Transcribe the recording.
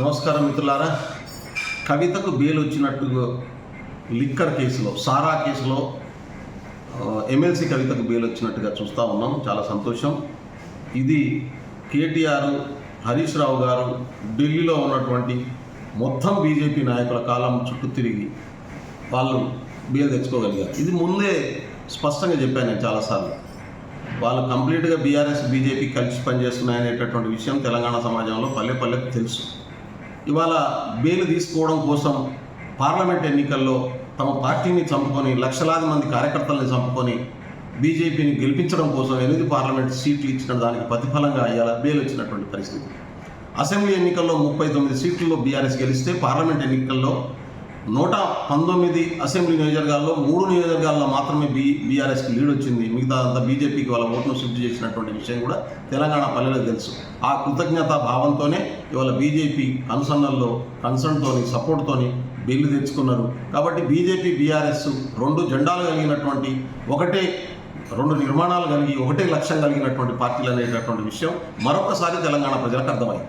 నమస్కారం మిత్రులారా. కవితకు బెయిల్ వచ్చినట్టుగా లిక్కర్ కేసులో, సారా కేసులో ఎమ్మెల్సీ కవితకు బెయిల్ వచ్చినట్టుగా చూస్తూ ఉన్నాం. చాలా సంతోషం. ఇది కేటీఆర్, హరీష్ రావు గారు ఢిల్లీలో ఉన్నటువంటి మొత్తం బీజేపీ నాయకుల కాలం చుట్టూ తిరిగి వాళ్ళు బెయిల్ తెచ్చుకోగలిగారు. ఇది ముందే స్పష్టంగా చెప్పాను నేను చాలాసార్లు. వాళ్ళు కంప్లీట్గా బీఆర్ఎస్ బీజేపీ కలిసి పనిచేస్తున్నాయనేటటువంటి విషయం తెలంగాణ సమాజంలో పల్లె పల్లెకు తెలుసు. ఇవాళ బెయిల్ తీసుకోవడం కోసం పార్లమెంట్ ఎన్నికల్లో తమ పార్టీని చంపుకొని, లక్షలాది మంది కార్యకర్తల్ని చంపుకొని బీజేపీని గెలిపించడం కోసం 8 పార్లమెంట్ సీట్లు ఇచ్చిన దానికి ప్రతిఫలంగా ఇవాళ బెయిల్ వచ్చినటువంటి పరిస్థితి. అసెంబ్లీ ఎన్నికల్లో 39 సీట్లలో బీఆర్ఎస్ గెలిస్తే, పార్లమెంట్ ఎన్నికల్లో 119 అసెంబ్లీ నియోజకవర్గాల్లో 3 నియోజకవర్గాల్లో మాత్రమే బీఆర్ఎస్కి లీడ్ వచ్చింది. మిగతా అంతా బీజేపీకి వాళ్ళ ఓటును షిఫ్ట్ చేసినటువంటి విషయం కూడా తెలంగాణ పల్లెలకు తెలుసు. ఆ కృతజ్ఞతా భావంతోనే ఇవాళ బీజేపీ కన్సర్న్తోని, సపోర్ట్తోని బిల్లు తెచ్చుకున్నారు. కాబట్టి బీజేపీ బీఆర్ఎస్ 2 జెండాలు కలిగినటువంటి, ఒకటే 2 నిర్మాణాలు కలిగి, ఒకటే లక్ష్యం కలిగినటువంటి పార్టీలు అనేటటువంటి విషయం మరొకసారి తెలంగాణ ప్రజలకు అర్థమైంది.